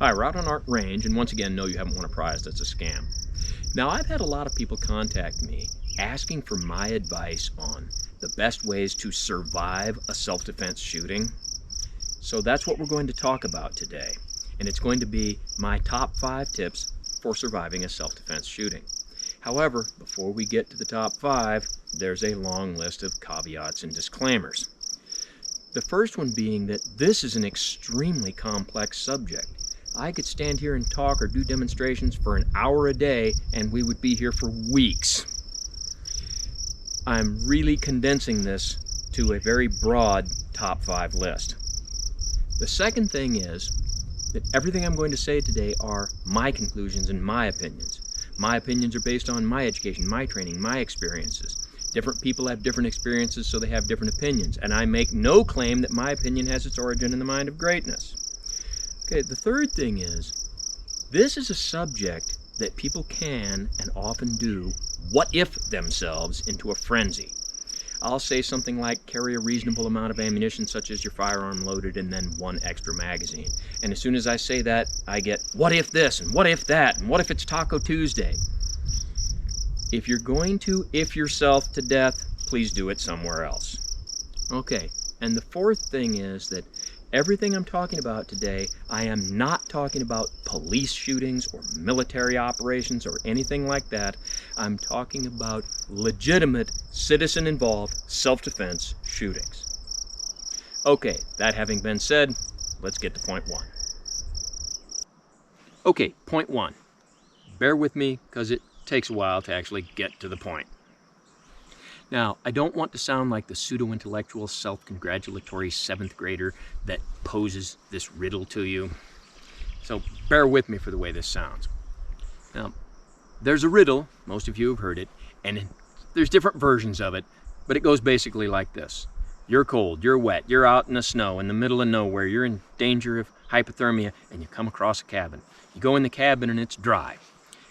Hi, we're out on our range, and once again, no, you haven't won a prize. That's a scam. Now, I've had a lot of people contact me asking for my advice on the best ways to survive a self-defense shooting. So that's what we're going to talk about today. And it's going to be my top 5 tips for surviving a self-defense shooting. However, before we get to the top 5, there's a long list of caveats and disclaimers. The first one being that this is an extremely complex subject. I could stand here and talk or do demonstrations for an hour a day and we would be here for weeks. I'm really condensing this to a very broad top 5 list. The second thing is that everything I'm going to say today are my conclusions and my opinions. My opinions are based on my education, my training, my experiences. Different people have different experiences, so they have different opinions, and I make no claim that my opinion has its origin in the mind of greatness. Okay, the third thing is, this is a subject that people can and often do what-if themselves into a frenzy. I'll say something like carry a reasonable amount of ammunition, such as your firearm loaded, and then 1 extra magazine. And as soon as I say that, I get, what if this, and what if that, and what if it's Taco Tuesday? If you're going to if yourself to death, please do it somewhere else. Okay, and the fourth thing is that everything I'm talking about today, I am not talking about police shootings or military operations or anything like that. I'm talking about legitimate citizen-involved self-defense shootings. Okay, that having been said, let's get to point 1. Okay, point 1. Bear with me because it takes a while to actually get to the point. Now, I don't want to sound like the pseudo-intellectual, self-congratulatory 7th grader that poses this riddle to you. So bear with me for the way this sounds. Now, there's a riddle, most of you have heard it, and there's different versions of it, but it goes basically like this. You're cold, you're wet, you're out in the snow, in the middle of nowhere, you're in danger of hypothermia, and you come across a cabin. You go in the cabin and it's dry,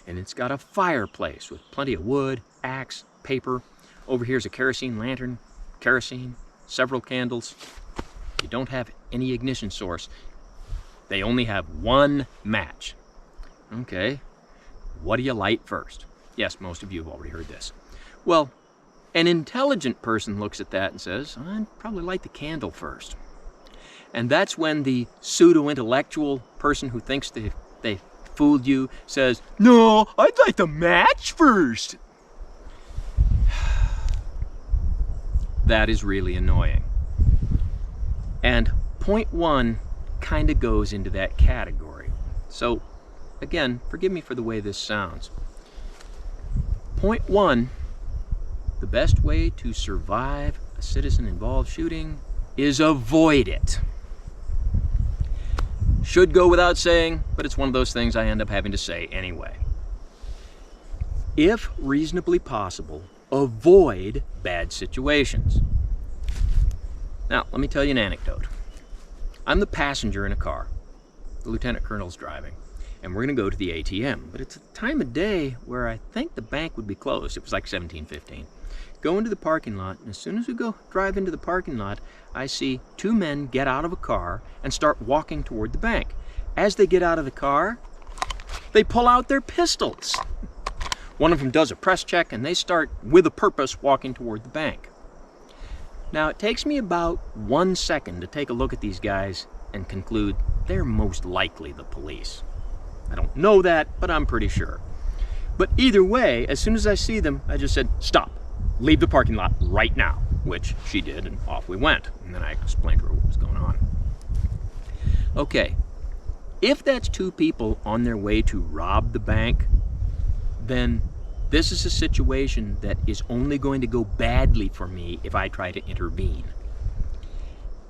and it's got a fireplace with plenty of wood, axe, paper. Over here's a kerosene lantern, kerosene, several candles. You don't have any ignition source. They only have 1 match. Okay, what do you light first? Yes, most of you have already heard this. Well, an intelligent person looks at that and says, I'd probably light the candle first. And that's when the pseudo-intellectual person who thinks they fooled you says, no, I'd light the match first. That is really annoying. And point 1 kind of goes into that category. So again, forgive me for the way this sounds. Point 1, the best way to survive a citizen-involved shooting is avoid it. Should go without saying, but it's one of those things I end up having to say anyway. If reasonably possible, avoid bad situations. Now, let me tell you an anecdote. I'm the passenger in a car. The lieutenant colonel's driving, and we're going to go to the ATM. But it's a time of day where I think the bank would be closed. It was like 17:15. Go into the parking lot, and as soon as we drive into the parking lot, I see 2 men get out of a car and start walking toward the bank. As they get out of the car, they pull out their pistols. One of them does a press check, and they start, with a purpose, walking toward the bank. Now, it takes me about 1 second to take a look at these guys and conclude they're most likely the police. I don't know that, but I'm pretty sure. But either way, as soon as I see them, I just said, stop, leave the parking lot right now, which she did, and off we went. And then I explained to her what was going on. Okay, if that's 2 people on their way to rob the bank, then this is a situation that is only going to go badly for me if I try to intervene.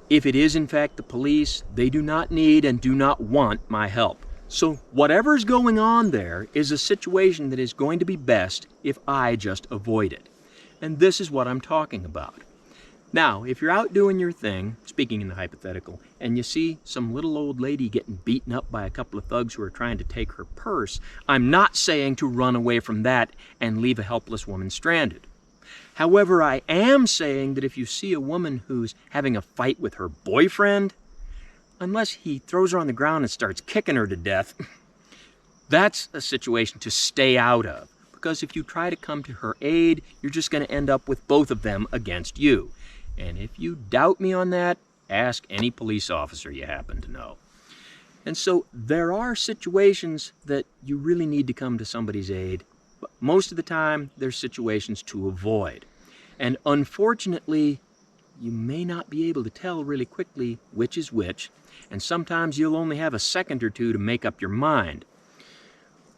If it is in fact the police, they do not need and do not want my help. So whatever's going on there is a situation that is going to be best if I just avoid it. And this is what I'm talking about. Now, if you're out doing your thing, speaking in the hypothetical, and you see some little old lady getting beaten up by a couple of thugs who are trying to take her purse, I'm not saying to run away from that and leave a helpless woman stranded. However, I am saying that if you see a woman who's having a fight with her boyfriend, unless he throws her on the ground and starts kicking her to death, that's a situation to stay out of. Because if you try to come to her aid, you're just going to end up with both of them against you. And if you doubt me on that, ask any police officer you happen to know. And so there are situations that you really need to come to somebody's aid, but most of the time there's situations to avoid. And unfortunately, you may not be able to tell really quickly which is which, and sometimes you'll only have a second or two to make up your mind.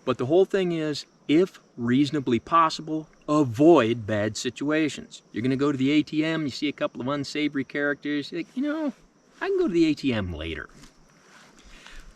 But the whole thing is, if reasonably possible, avoid bad situations. You're going to go to the ATM, you see a couple of unsavory characters, you think, I can go to the ATM later.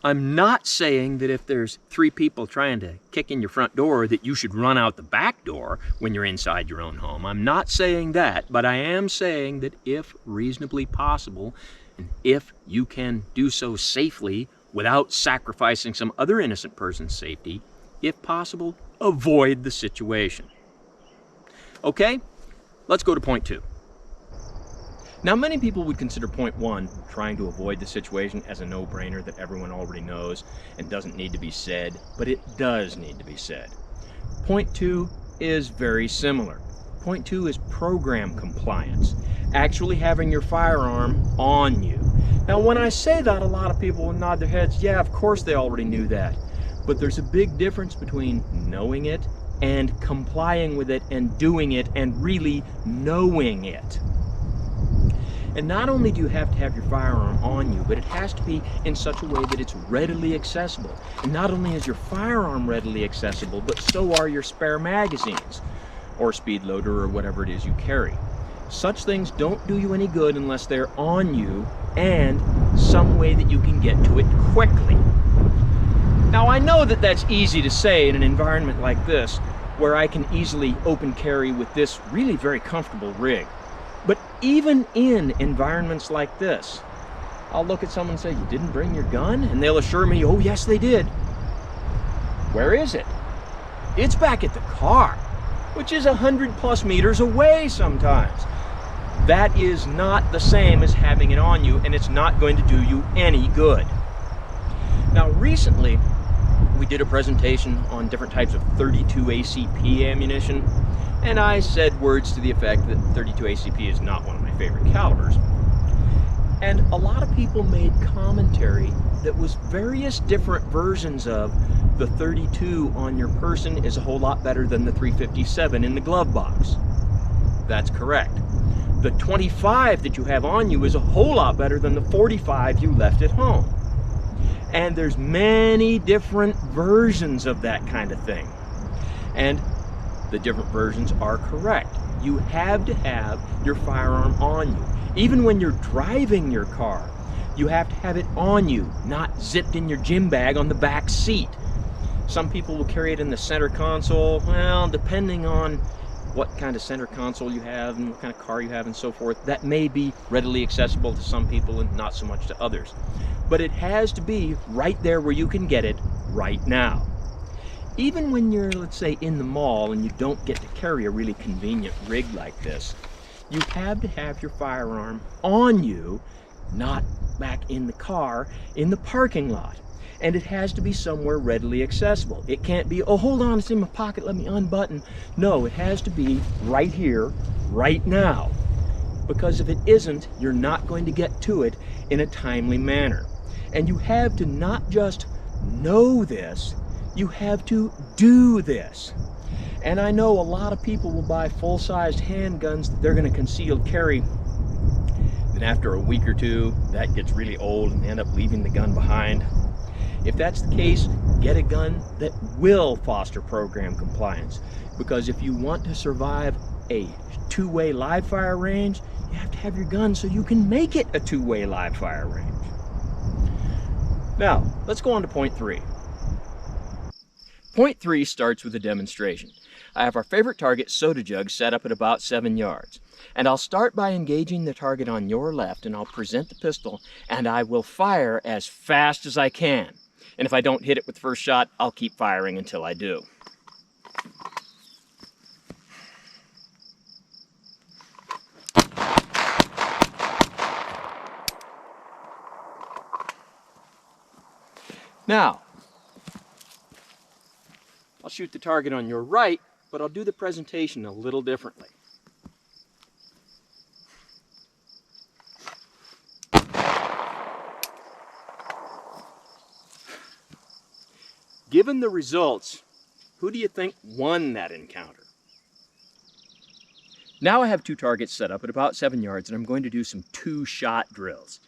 I'm not saying that if there's 3 people trying to kick in your front door that you should run out the back door when you're inside your own home. I'm not saying that, but I am saying that if reasonably possible, and if you can do so safely without sacrificing some other innocent person's safety, if possible, avoid the situation. Okay, let's go to point 2. Now, many people would consider point 1, trying to avoid the situation, as a no-brainer that everyone already knows and doesn't need to be said, but it does need to be said. Point 2 is very similar. Point 2 is program compliance, actually having your firearm on you. Now, when I say that, a lot of people will nod their heads, yeah, of course they already knew that. But there's a big difference between knowing it and complying with it and doing it and really knowing it. And not only do you have to have your firearm on you, but it has to be in such a way that it's readily accessible. And not only is your firearm readily accessible, but so are your spare magazines, or speed loader, or whatever it is you carry. Such things don't do you any good unless they're on you and some way that you can get to it quickly. Now, I know that that's easy to say in an environment like this, where I can easily open carry with this really very comfortable rig. But even in environments like this, I'll look at someone and say, "You didn't bring your gun?" And they'll assure me, "Oh, yes, they did." Where is it? It's back at the car, which is 100+ meters away sometimes. That is not the same as having it on you, and it's not going to do you any good. Now, recently, we did a presentation on different types of .32 ACP ammunition, and I said words to the effect that .32 ACP is not one of my favorite calibers. And a lot of people made commentary that was various different versions of the .32 on your person is a whole lot better than the .357 in the glove box. That's correct. The .25 that you have on you is a whole lot better than the .45 you left at home. And there's many different versions of that kind of thing. And the different versions are correct. You have to have your firearm on you. Even when you're driving your car, you have to have it on you, not zipped in your gym bag on the back seat. Some people will carry it in the center console. Well, depending on what kind of center console you have and what kind of car you have and so forth, that may be readily accessible to some people and not so much to others. But it has to be right there where you can get it right now. Even when you're, let's say, in the mall and you don't get to carry a really convenient rig like this, you have to have your firearm on you, not back in the car, in the parking lot. And it has to be somewhere readily accessible. It can't be, "Oh, hold on, it's in my pocket, let me unbutton." No, it has to be right here, right now. Because if it isn't, you're not going to get to it in a timely manner. And you have to not just know this, you have to do this. And I know a lot of people will buy full-sized handguns that they're going to conceal carry. Then after a week or two, that gets really old and they end up leaving the gun behind. If that's the case, get a gun that will foster program compliance. Because if you want to survive a two-way live fire range, you have to have your gun so you can make it a two-way live fire range. Now, let's go on to point 3. Point 3 starts with a demonstration. I have our favorite target soda jug set up at about 7 yards. And I'll start by engaging the target on your left, and I'll present the pistol, and I will fire as fast as I can. And if I don't hit it with the first shot, I'll keep firing until I do. Now, I'll shoot the target on your right, but I'll do the presentation a little differently. Given the results, who do you think won that encounter? Now I have two targets set up at about 7 yards, and I'm going to do some two-shot drills.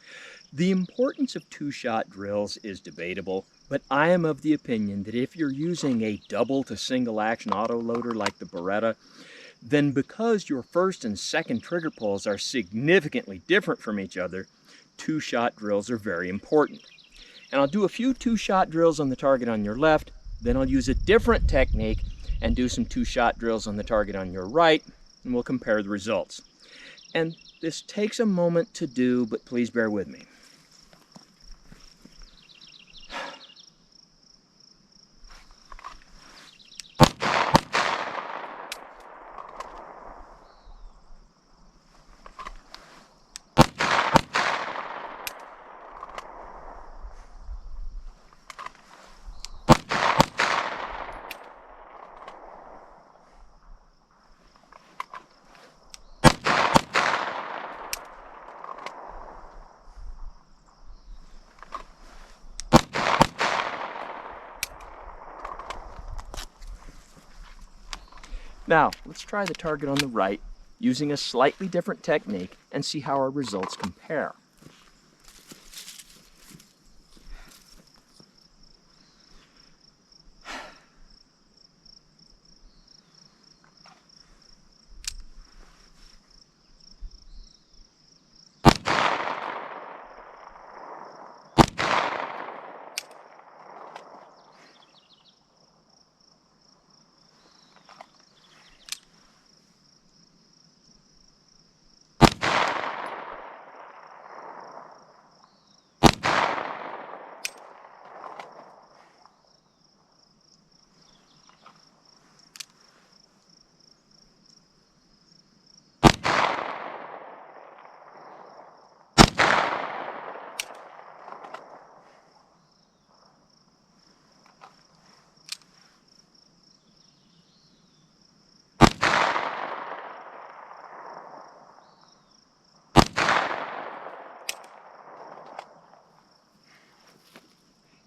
The importance of two-shot drills is debatable, but I am of the opinion that if you're using a double to single action autoloader like the Beretta, then because your first and second trigger pulls are significantly different from each other, two-shot drills are very important. And I'll do a few two-shot drills on the target on your left, then I'll use a different technique and do some two-shot drills on the target on your right, and we'll compare the results. And this takes a moment to do, but please bear with me. Now, let's try the target on the right using a slightly different technique and see how our results compare.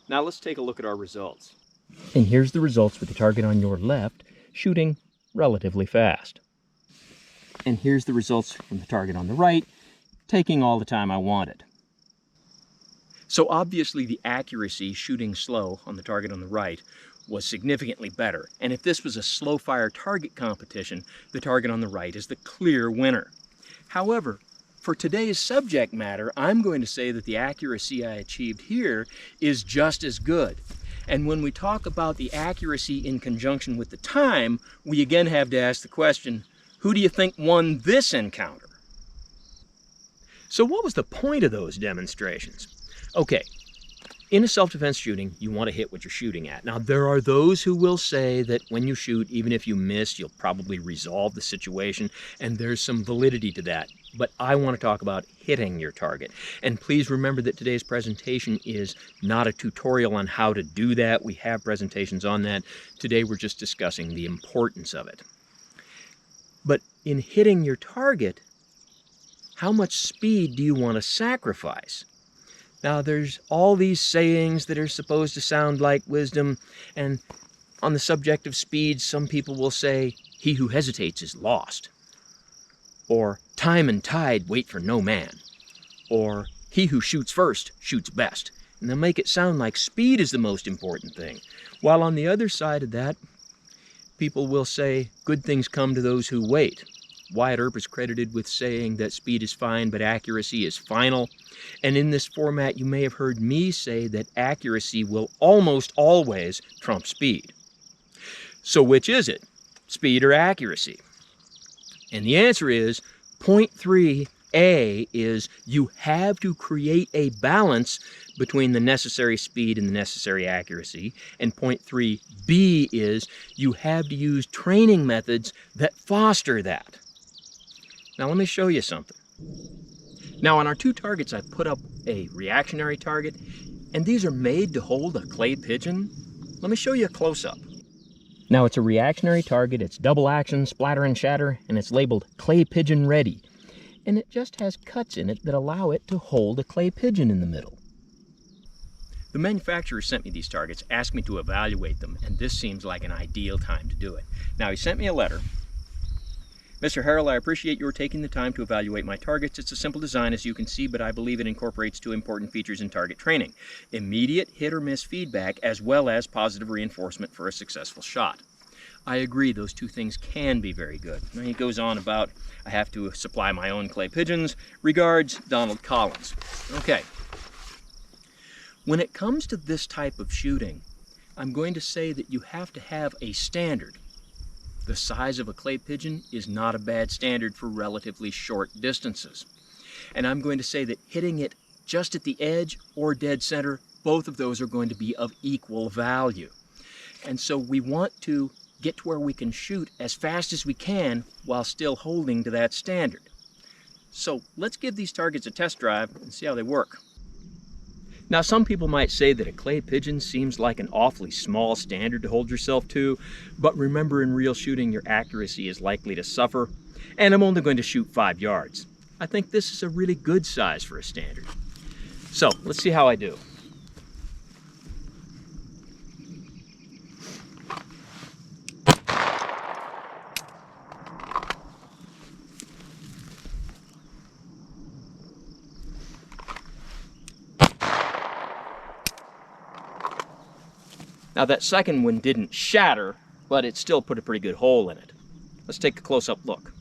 Now let's take a look at our results. And here's the results with the target on your left shooting relatively fast. And here's the results from the target on the right, taking all the time I wanted. So obviously the accuracy shooting slow on the target on the right was significantly better. And if this was a slow fire target competition, the target on the right is the clear winner. However, for today's subject matter, I'm going to say that the accuracy I achieved here is just as good. And when we talk about the accuracy in conjunction with the time, we again have to ask the question, who do you think won this encounter? So what was the point of those demonstrations? Okay, in a self-defense shooting, you want to hit what you're shooting at. Now, there are those who will say that when you shoot, even if you miss, you'll probably resolve the situation, and there's some validity to that. But I want to talk about hitting your target. And please remember that today's presentation is not a tutorial on how to do that. We have presentations on that. Today, we're just discussing the importance of it. But in hitting your target, how much speed do you want to sacrifice? Now, there's all these sayings that are supposed to sound like wisdom, and on the subject of speed, some people will say, "He who hesitates is lost," or "Time and tide wait for no man," or "He who shoots first shoots best," and they'll make it sound like speed is the most important thing. While on the other side of that, people will say, "Good things come to those who wait." Wyatt Earp is credited with saying that speed is fine, but accuracy is final. And in this format, you may have heard me say that accuracy will almost always trump speed. So which is it, speed or accuracy? And the answer is, point 3A is you have to create a balance between the necessary speed and the necessary accuracy. And point 3B is you have to use training methods that foster that. Now let me show you something. Now on our two targets, I've put up a reactionary target And these are made to hold a clay pigeon. Let me show you a close-up. Now it's a reactionary target, it's double action, splatter and shatter, and it's labeled clay pigeon ready. And it just has cuts in it that allow it to hold a clay pigeon in the middle. The manufacturer sent me these targets, asked me to evaluate them, and this seems like an ideal time to do it. Now he sent me a letter. Mr. Harrell, I appreciate your taking the time to evaluate my targets. It's a simple design, as you can see, but I believe it incorporates two important features in target training: immediate hit or miss feedback, as well as positive reinforcement for a successful shot. I agree, those two things can be very good. And he goes on about, I have to supply my own clay pigeons. Regards, Donald Collins. Okay. When it comes to this type of shooting, I'm going to say that you have to have a standard. The size of a clay pigeon is not a bad standard for relatively short distances. And I'm going to say that hitting it just at the edge or dead center, both of those are going to be of equal value. And so we want to get to where we can shoot as fast as we can while still holding to that standard. So let's give these targets a test drive and see how they work. Now, some people might say that a clay pigeon seems like an awfully small standard to hold yourself to, but remember, in real shooting, your accuracy is likely to suffer, and I'm only going to shoot 5 yards. I think this is a really good size for a standard. So, let's see how I do. Now that second one didn't shatter, but it still put a pretty good hole in it. Let's take a close-up look.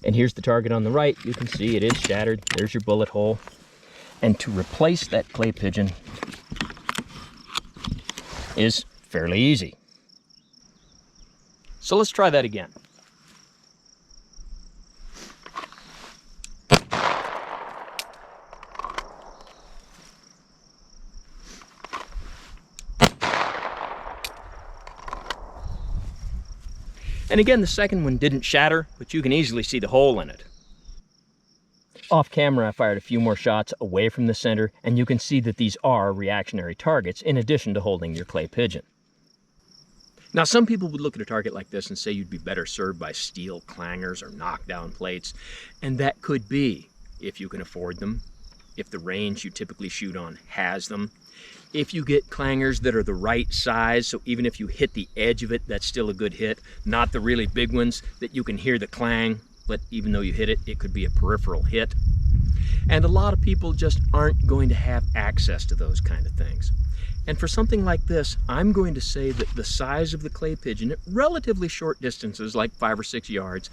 And here's the target on the right. You can see it is shattered. There's your bullet hole. And to replace that clay pigeon is fairly easy. So let's try that again. And again, the second one didn't shatter, but you can easily see the hole in it. Off camera, I fired a few more shots away from the center, and you can see that these are reactionary targets in addition to holding your clay pigeon. Now, some people would look at a target like this and say you'd be better served by steel clangers or knockdown plates, and that could be, if you can afford them, if the range you typically shoot on has them, if you get clangers that are the right size, so even if you hit the edge of it, that's still a good hit, not the really big ones that you can hear the clang, but even though you hit it, it could be a peripheral hit. And a lot of people just aren't going to have access to those kind of things. And for something like this, I'm going to say that the size of the clay pigeon at relatively short distances, like 5 or 6 yards,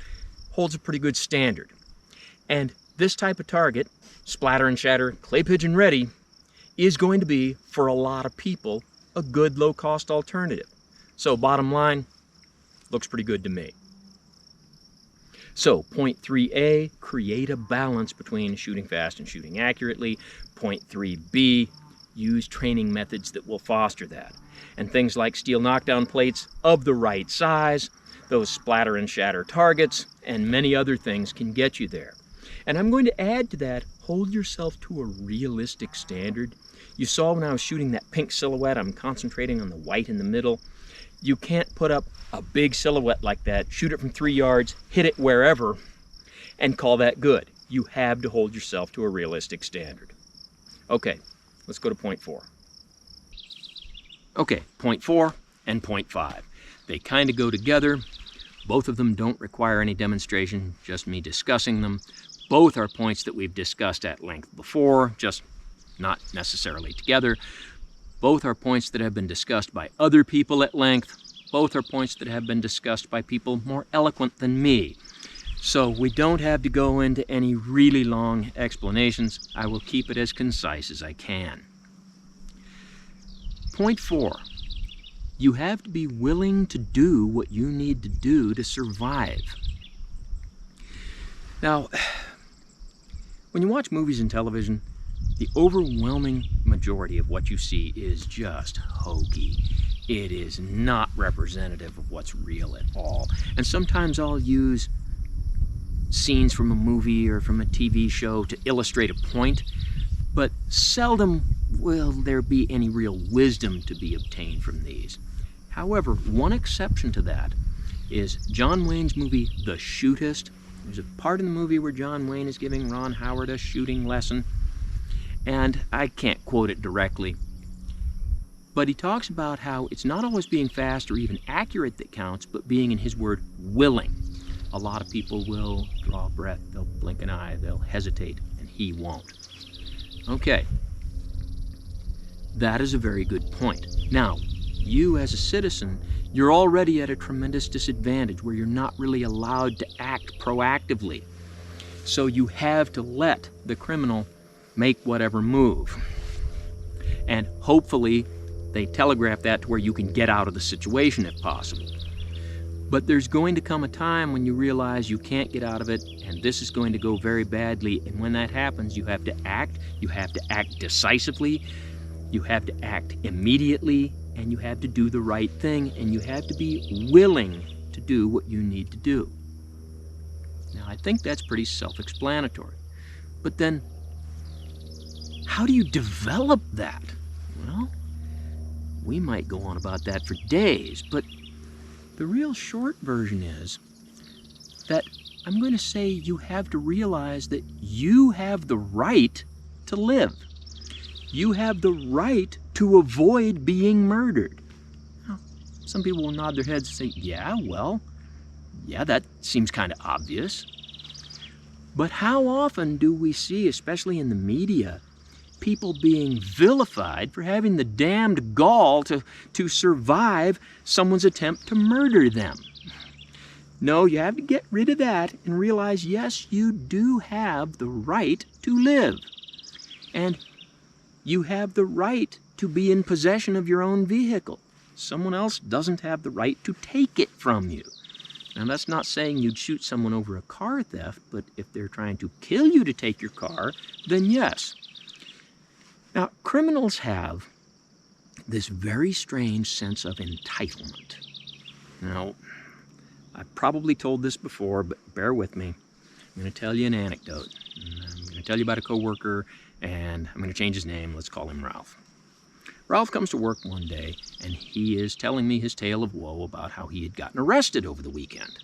holds a pretty good standard. And this type of target, splatter and shatter, clay pigeon ready, is going to be, for a lot of people, a good low-cost alternative. So bottom line, looks pretty good to me. So point 3A, create a balance between shooting fast and shooting accurately. Point 3B, use training methods that will foster that. And things like steel knockdown plates of the right size, those splatter and shatter targets, and many other things can get you there. And I'm going to add to that, hold yourself to a realistic standard. You saw when I was shooting that pink silhouette, I'm concentrating on the white in the middle. You can't put up a big silhouette like that, shoot it from 3 yards, hit it wherever, and call that good. You have to hold yourself to a realistic standard. Okay, let's go to point 4. Okay, point 4 and point 5. They kind of go together. Both of them don't require any demonstration, just me discussing them. Both are points that we've discussed at length before, just not necessarily together. Both are points that have been discussed by other people at length. Both are points that have been discussed by people more eloquent than me. So we don't have to go into any really long explanations. I will keep it as concise as I can. Point 4. You have to be willing to do what you need to do to survive. Now, when you watch movies and television, the overwhelming majority of what you see is just hokey. It is not representative of what's real at all. And sometimes I'll use scenes from a movie or from a TV show to illustrate a point, but seldom will there be any real wisdom to be obtained from these. However, one exception to that is John Wayne's movie, The Shootist. There's a part in the movie where John Wayne is giving Ron Howard a shooting lesson, and I can't quote it directly, but he talks about how it's not always being fast or even accurate that counts, but being, in his word, willing. A lot of people will draw a breath, they'll blink an eye, they'll hesitate, and he won't. Okay, that is a very good point. Now, you as a citizen, you're already at a tremendous disadvantage where you're not really allowed to act proactively. So you have to let the criminal make whatever move. And hopefully they telegraph that to where you can get out of the situation if possible. But there's going to come a time when you realize you can't get out of it, and this is going to go very badly. And when that happens, you have to act decisively, you have to act immediately, and you have to do the right thing, and you have to be willing to do what you need to do. Now, I think that's pretty self-explanatory. But then, how do you develop that? Well, we might go on about that for days, but the real short version is that I'm going to say you have to realize that you have the right to live. You have the right to avoid being murdered. Now, some people will nod their heads and say, yeah, that seems kind of obvious. But how often do we see, especially in the media, people being vilified for having the damned gall to survive someone's attempt to murder them? No, you have to get rid of that and realize, yes, you do have the right to live. And you have the right to be in possession of your own vehicle. Someone else doesn't have the right to take it from you. Now, that's not saying you'd shoot someone over a car theft, but if they're trying to kill you to take your car, then yes. Now, criminals have this very strange sense of entitlement. Now, I've probably told this before, but bear with me. I'm going to tell you an anecdote. I'm going to tell you about a coworker, and I'm going to change his name. Let's call him Ralph. Ralph comes to work one day, and he is telling me his tale of woe about how he had gotten arrested over the weekend.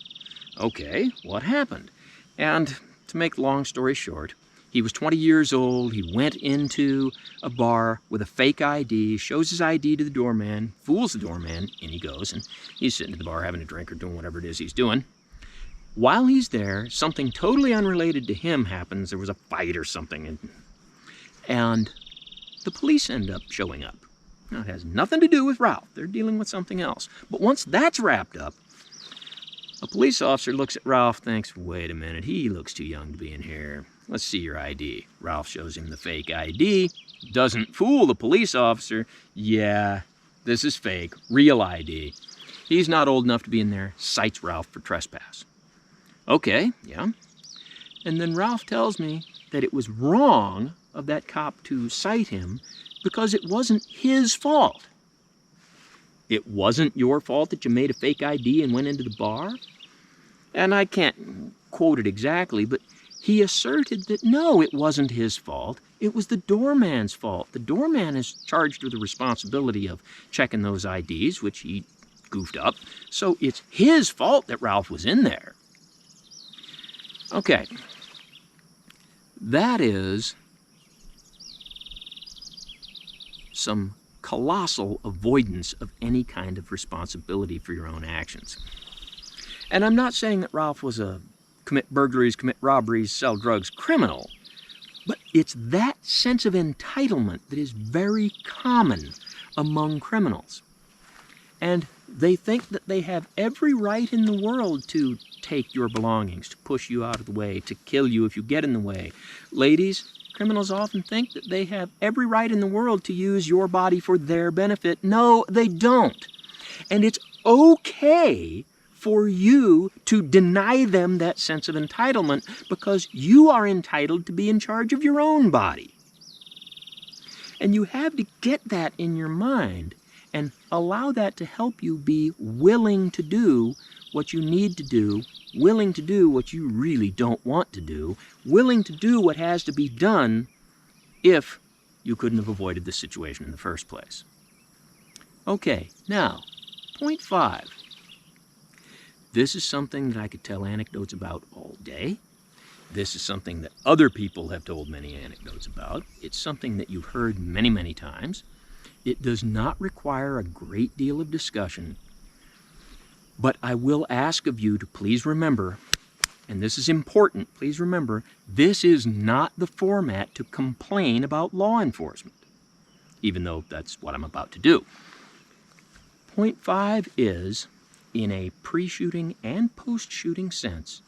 Okay, what happened? And to make the long story short, he was 20 years old. He went into a bar with a fake ID, shows his ID to the doorman, fools the doorman, in he goes, and he's sitting at the bar having a drink or doing whatever it is he's doing. While he's there, something totally unrelated to him happens. There was a fight or something, and the police end up showing up. Now, it has nothing to do with Ralph. They're dealing with something else. But once that's wrapped up, a police officer looks at Ralph, thinks, wait a minute, he looks too young to be in here. Let's see your ID. Ralph shows him the fake ID. Doesn't fool the police officer. Yeah, this is fake. Real ID. He's not old enough to be in there. Cites Ralph for trespass. Okay, yeah. And then Ralph tells me that it was wrong of that cop to cite him because it wasn't his fault. It wasn't your fault that you made a fake ID and went into the bar? And I can't quote it exactly, but he asserted that no, it wasn't his fault. It was the doorman's fault. The doorman is charged with the responsibility of checking those IDs, which he goofed up. So it's his fault that Ralph was in there. Okay. That is some colossal avoidance of any kind of responsibility for your own actions. And I'm not saying that Ralph was a commit burglaries, commit robberies, sell drugs criminal, but it's that sense of entitlement that is very common among criminals. And they think that they have every right in the world to take your belongings, to push you out of the way, to kill you if you get in the way. Ladies, criminals often think that they have every right in the world to use your body for their benefit. No, they don't. And it's okay for you to deny them that sense of entitlement because you are entitled to be in charge of your own body. And you have to get that in your mind and allow that to help you be willing to do what you need to do, willing to do what you really don't want to do, willing to do what has to be done if you couldn't have avoided this situation in the first place. Okay, now, point 5. This is something that I could tell anecdotes about all day. This is something that other people have told many anecdotes about. It's something that you've heard many, many times. It does not require a great deal of discussion, but I will ask of you to please remember, and this is important, please remember, this is not the format to complain about law enforcement, even though that's what I'm about to do. Point 5 is, in a pre-shooting and post-shooting sense,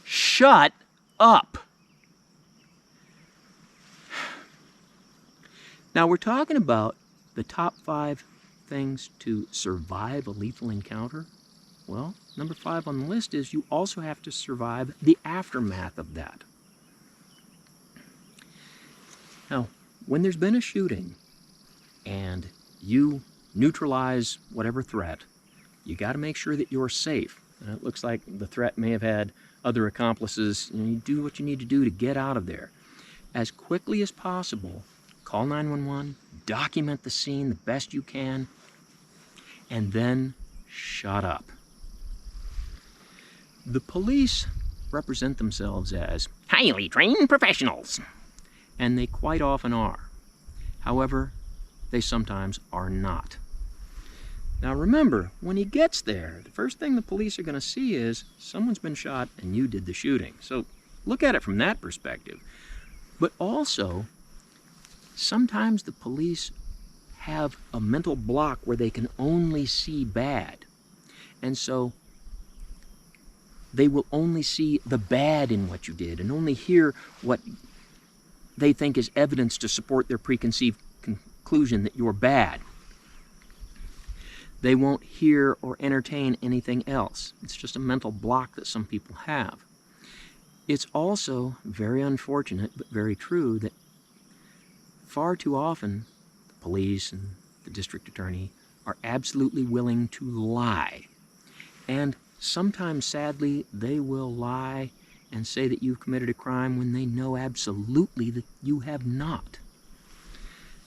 shut up. Now we're talking about the top 5 things to survive a lethal encounter. Well, number 5 on the list is you also have to survive the aftermath of that. Now, when there's been a shooting and you neutralize whatever threat, you got to make sure that you're safe. And it looks like the threat may have had other accomplices. You do what you need to do to get out of there. As quickly as possible, call 911, document the scene the best you can, and then shut up. The police represent themselves as highly trained professionals, and they quite often are. However, they sometimes are not. Now remember, when he gets there, the first thing the police are going to see is someone's been shot and you did the shooting. So look at it from that perspective. But also, sometimes the police have a mental block where they can only see bad. And so they will only see the bad in what you did and only hear what they think is evidence to support their preconceived conclusion that you're bad. They won't hear or entertain anything else. It's just a mental block that some people have. It's also very unfortunate, but very true, that far too often the police and the district attorney are absolutely willing to lie. And sometimes, sadly, they will lie and say that you've committed a crime when they know absolutely that you have not.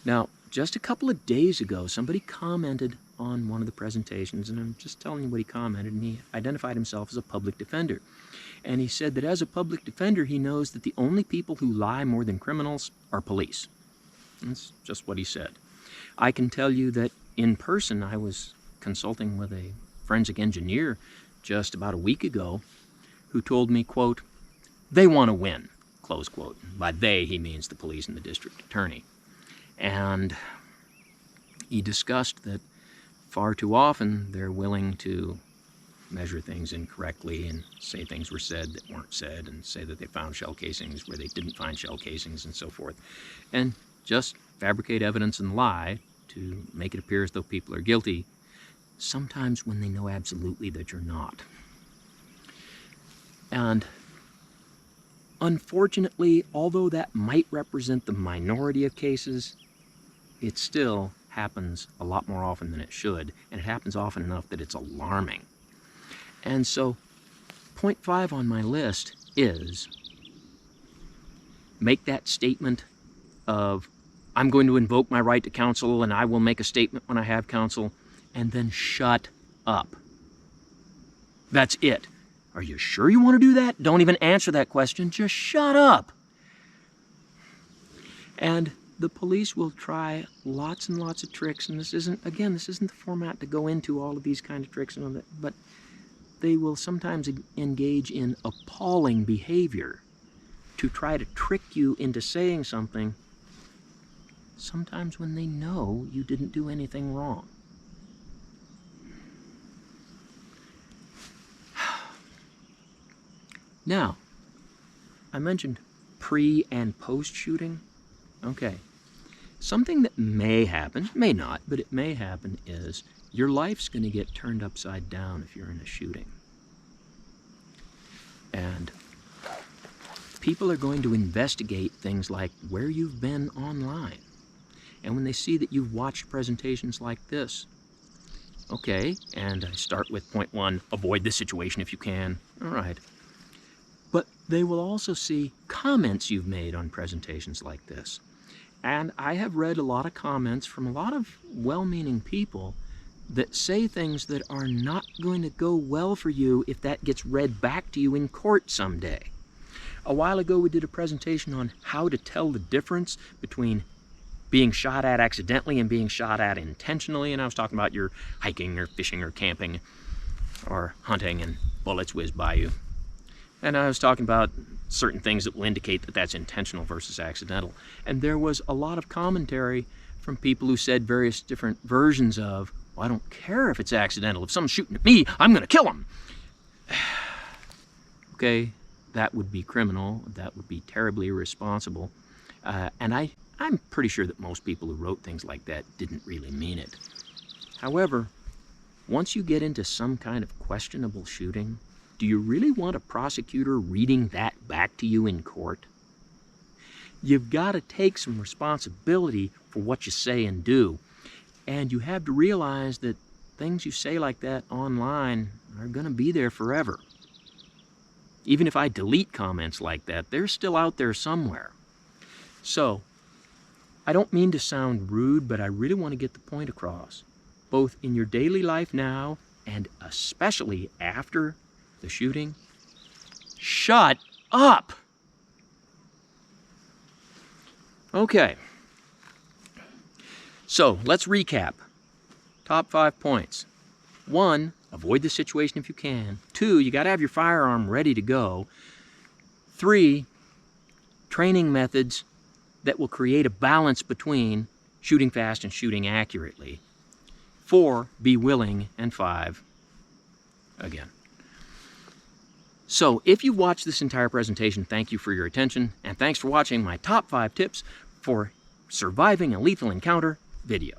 Now, just a couple of days ago, somebody commented on one of the presentations, and I'm just telling you what he commented, and he identified himself as a public defender. And he said that as a public defender, he knows that the only people who lie more than criminals are police. That's just what he said. I can tell you that in person, I was consulting with a forensic engineer just about a week ago who told me, quote, they want to win, close quote. By they, he means the police and the district attorney. And he discussed that far too often they're willing to measure things incorrectly and say things were said that weren't said and say that they found shell casings where they didn't find shell casings and so forth. And just fabricate evidence and lie to make it appear as though people are guilty, sometimes when they know absolutely that you're not. And unfortunately, although that might represent the minority of cases, it still happens a lot more often than it should, and it happens often enough that it's alarming. And so, point 5 on my list is make that statement of, I'm going to invoke my right to counsel and I will make a statement when I have counsel, and then shut up. That's it. Are you sure you want to do that? Don't even answer that question. Just shut up. And the police will try lots and lots of tricks, and this isn't the format to go into all of these kind of tricks and all that, but they will sometimes engage in appalling behavior to try to trick you into saying something, sometimes when they know you didn't do anything wrong. Now, I mentioned pre and post shooting. Okay. Something that may happen, may not, but it may happen, is your life's going to get turned upside down if you're in a shooting. And people are going to investigate things like where you've been online. And when they see that you've watched presentations like this, okay, and I start with point 1, avoid this situation if you can. All right. But they will also see comments you've made on presentations like this. And I have read a lot of comments from a lot of well-meaning people that say things that are not going to go well for you if that gets read back to you in court someday. A while ago we did a presentation on how to tell the difference between being shot at accidentally and being shot at intentionally, and I was talking about your hiking or fishing or camping or hunting and bullets whiz by you. And I was talking about certain things that will indicate that that's intentional versus accidental. And there was a lot of commentary from people who said various different versions of, well, I don't care if it's accidental. If someone's shooting at me, I'm going to kill them. Okay, that would be criminal. That would be terribly irresponsible. And I'm pretty sure that most people who wrote things like that didn't really mean it. However, once you get into some kind of questionable shooting, do you really want a prosecutor reading that back to you in court? You've got to take some responsibility for what you say and do. And you have to realize that things you say like that online are going to be there forever. Even if I delete comments like that, they're still out there somewhere. So, I don't mean to sound rude, but I really want to get the point across, both in your daily life now and especially after the shooting. Shut up! Okay. So, let's recap. Top 5 points. 1, avoid the situation if you can. 2, you got to have your firearm ready to go. 3, training methods that will create a balance between shooting fast and shooting accurately. 4, be willing. And 5, again. So, if you've watched this entire presentation, thank you for your attention, and thanks for watching my top 5 tips for surviving a lethal encounter video.